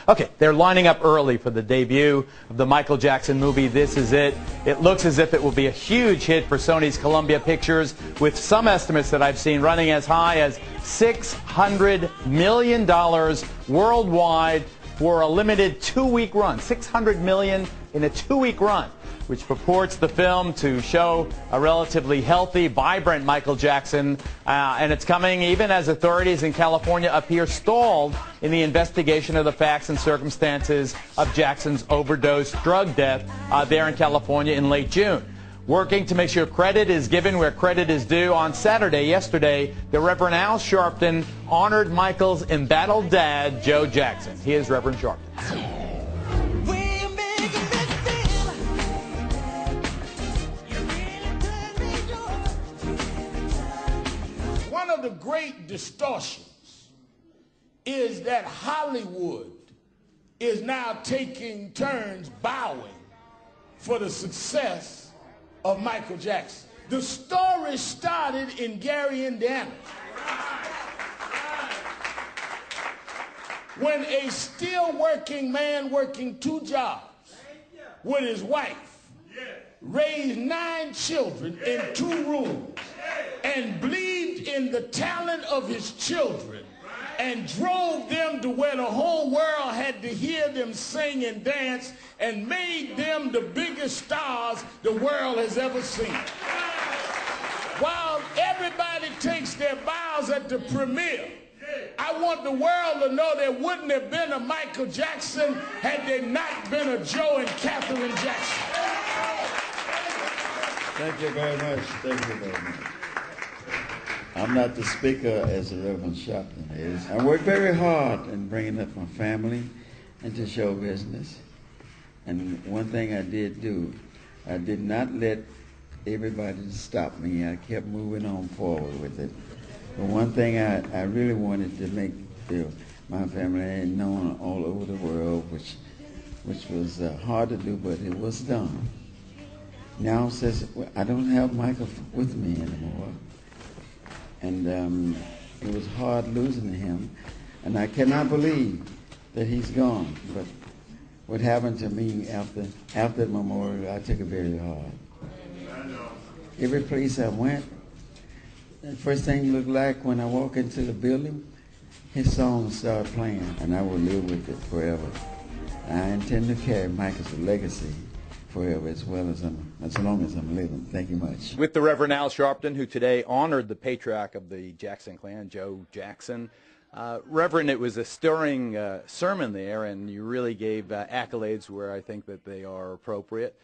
Okay, they're lining up early for the debut of the Michael Jackson movie, This Is It. It looks as if it will be a huge hit for Sony's Columbia Pictures, with some estimates that I've seen running as high as $600 million worldwide for a limited 2-week run. $600 million in a 2-week run, which purports the film to show a relatively healthy, vibrant Michael Jackson. And it's coming even as authorities in California appear stalled in the investigation of the facts and circumstances of Jackson's overdose drug death there in California in late June. Working to make sure credit is given where credit is due, on Saturday, yesterday, the Reverend Al Sharpton honored Michael's embattled dad, Joe Jackson. Here's Reverend Sharpton. One of the great distortions is that Hollywood is now taking turns bowing for the success of Michael Jackson. The story started in Gary, Indiana, when a still working man working 2 jobs with his wife raised 9 children in 2 rooms and believed in the talent of his children and drove them to where the whole world had to hear them sing and dance and made them the biggest stars the world has ever seen. While everybody takes their bows at the premiere, I want the world to know there wouldn't have been a Michael Jackson had there not been a Joe and Catherine Jackson. Thank you very much. Thank you very much. I'm not the speaker as the Reverend Sharpton is. I work very hard in bringing up my family into show business. And one thing I did do, I did not let everybody stop me. I kept moving on forward with it. But one thing I really wanted to make my family known all over the world, which was hard to do, but it was done. Now says, I don't have Michael with me anymore. And it was hard losing him. And I cannot believe that he's gone. But what happened to me after the memorial, I took it very hard. Every place I went, the first thing it looked like when I walk into the building, his songs started playing, and I will live with it forever. I intend to carry Michael's legacy forever, as long as I'm living. Thank you much. With the Reverend Al Sharpton, who today honored the patriarch of the Jackson clan, Joe Jackson. Reverend, it was a stirring sermon there, and you really gave accolades where I think that they are appropriate.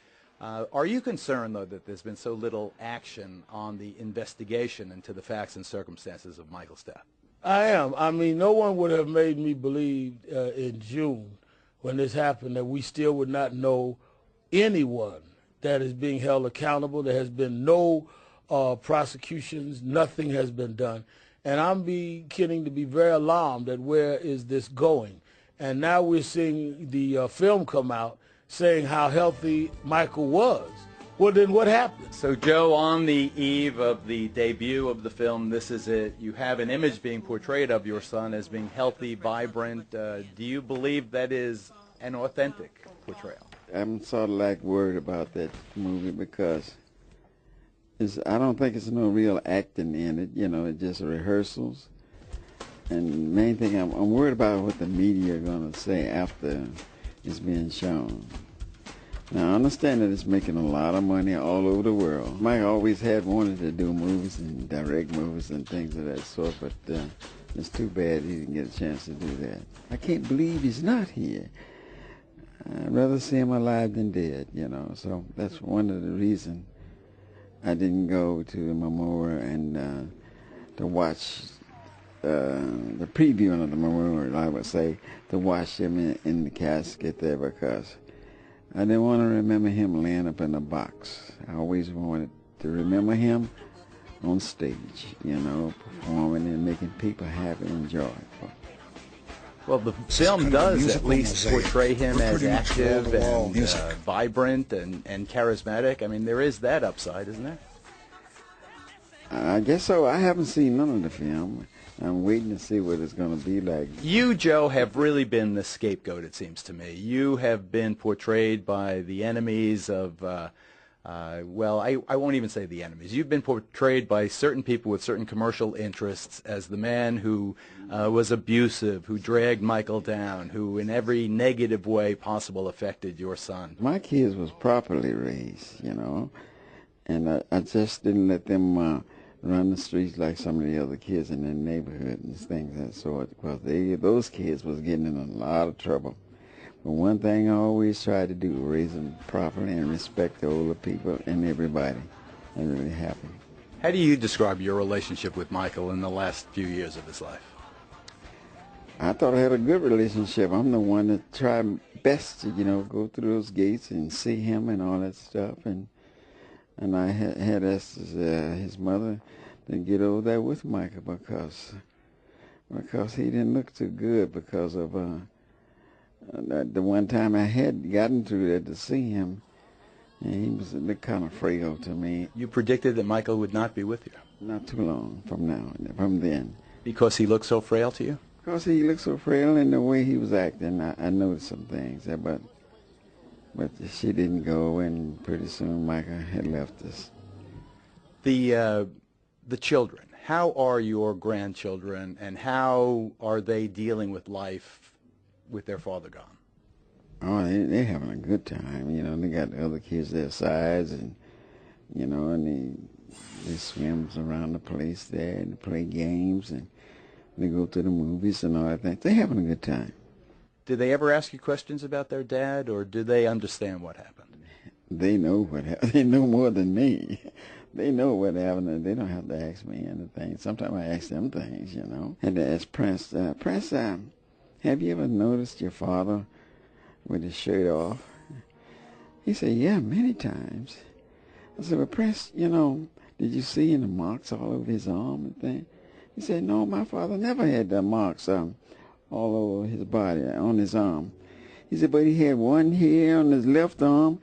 Are you concerned, though, that there's been so little action on the investigation into the facts and circumstances of Michael's death? I am. I mean, no one would have made me believe in June when this happened that we still would not know anyone that is being held accountable. There has been no prosecutions. Nothing has been done. And I'm beginning to be very alarmed at where is this going. And now we're seeing the film come out saying how healthy Michael was. Well, then what happened? So, Joe, on the eve of the debut of the film, This Is It, you have an image being portrayed of your son as being healthy, vibrant. Do you believe that is an authentic portrayal? I'm sort of like worried about that movie because I don't think it's no real acting in it. You know, it's just rehearsals. And the main thing I'm worried about what the media are going to say after it's being shown. Now, I understand that it's making a lot of money all over the world. Mike always had wanted to do movies and direct movies and things of that sort, but it's too bad he didn't get a chance to do that. I can't believe he's not here. I'd rather see him alive than dead, you know. So that's one of the reasons I didn't go to the memorial and to watch the previewing of the memorial, I would say, to watch him in the casket there, because I didn't want to remember him laying up in a box. I always wanted to remember him on stage, you know, performing and making people happy and enjoy it. Well, the film does at least portray him as active and vibrant and charismatic. I mean, there is that upside, isn't there? I guess so. I haven't seen none of the film. I'm waiting to see what it's going to be like. You, Joe, have really been the scapegoat, it seems to me. You have been portrayed by the enemies of, well, I won't even say the enemies. You've been portrayed by certain people with certain commercial interests as the man who was abusive, who dragged Michael down, who in every negative way possible affected your son. My kids was properly raised, you know, and I just didn't let them run the streets like some of the other kids in their neighborhood and things of that sort, because those kids was getting in a lot of trouble. But one thing I always tried to do, raise them properly and respect the older people and everybody. I'm really happy. How do you describe your relationship with Michael in the last few years of his life? I thought I had a good relationship. I'm the one that tried best to, you know, go through those gates and see him and all that stuff. And I had asked his mother to get over there with Michael because he didn't look too good because of the one time I had gotten through there to see him, and he was kind of frail to me. You predicted that Michael would not be with you? Not too long from then. Because he looked so frail to you? Because he looked so frail and the way he was acting, I noticed some things. But she didn't go, and pretty soon Michael had left us. The children, how are your grandchildren, and how are they dealing with life with their father gone? Oh, they're having a good time. You know, they got the other kids their size, and, you know, and they swims around the place there, and they play games, and they go to the movies and all that thing. They're having a good time. Did they ever ask you questions about their dad, or do they understand what happened? They know what happened. They know more than me. They know what happened, and they don't have to ask me anything. Sometimes I ask them things, you know. And I asked Prince, have you ever noticed your father with his shirt off? He said, yeah, many times. I said, well, Prince, you know, did you see any marks all over his arm and thing? He said, no, my father never had the marks all over his body, on his arm. He said, but he had one here on his left arm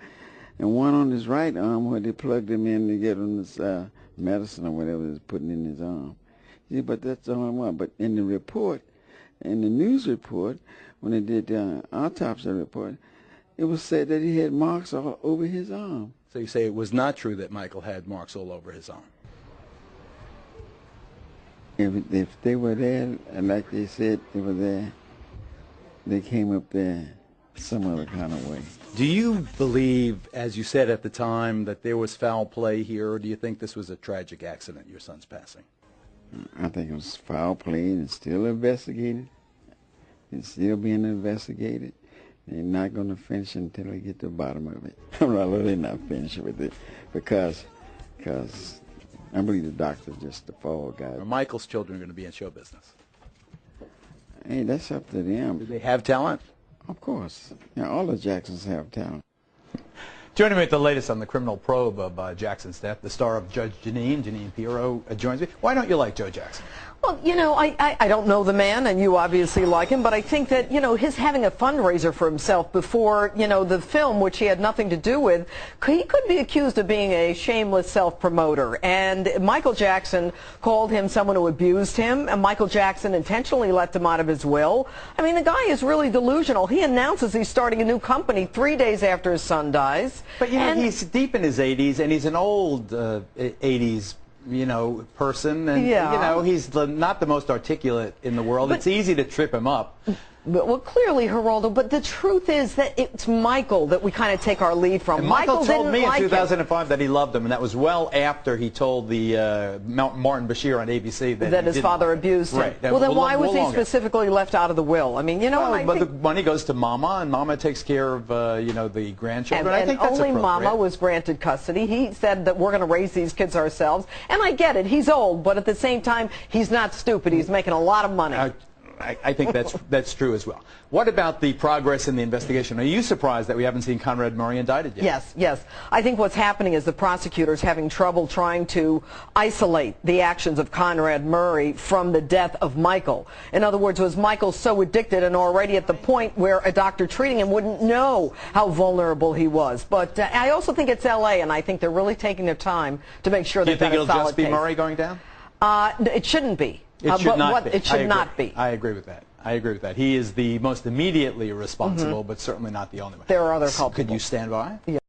and one on his right arm where they plugged him in to get him this medicine or whatever they was putting in his arm. He said, but that's the only one. But in the report, in the news report, when they did the autopsy report, it was said that he had marks all over his arm. So you say it was not true that Michael had marks all over his arm? If they were there, and like they said they were there, they came up there some other kind of way. Do you believe, as you said at the time, that there was foul play here, or do you think this was a tragic accident, your son's passing? I think it was foul play, and it's still investigated. It's still being investigated. They're not going to finish until they get to the bottom of it. Rather, they're not finished with it because I believe the doctor's just the fall guy. Are Michael's children going to be in show business? Hey, that's up to them. Do they have talent? Of course. Yeah, all the Jacksons have talent. Joining me with the latest on the criminal probe of Jackson's death, the star of Judge Jeanine Pirro joins me. Why don't you like Joe Jackson? Well, you know, I don't know the man, and you obviously like him, but I think that, you know, his having a fundraiser for himself before, you know, the film, which he had nothing to do with, he could be accused of being a shameless self-promoter. And Michael Jackson called him someone who abused him, and Michael Jackson intentionally left him out of his will. I mean, the guy is really delusional. He announces he's starting a new company 3 days after his son dies. But, you know, he's deep in his 80s, and he's an old 80s person, and you know, he's not the most articulate in the world. It's easy to trip him up. Well, clearly, Geraldo, but the truth is that it's Michael that we kind of take our lead from. And Michael told me in 2005 that he loved him, and that was well after he told the Martin Bashir on ABC that his father abused him. Right. Well, then why was he specifically left out of the will? I mean, you know, but the money goes to Mama, and Mama takes care of the grandchildren. And I think that's only Mama was granted custody. He said that we're going to raise these kids ourselves, and I get it. He's old, but at the same time, he's not stupid. He's making a lot of money. I think that's true as well. What about the progress in the investigation? Are you surprised that we haven't seen Conrad Murray indicted yet? Yes. I think what's happening is the prosecutors having trouble trying to isolate the actions of Conrad Murray from the death of Michael. In other words, was Michael so addicted and already at the point where a doctor treating him wouldn't know how vulnerable he was? But I also think it's L.A., and I think they're really taking their time to make sure that Do you think it'll a solid just be case. Murray going down? It shouldn't be. It should not be. It should not be. I agree with that. I agree with that. He is the most immediately responsible, but certainly not the only one. There are other culprits. Could you stand by? Yeah.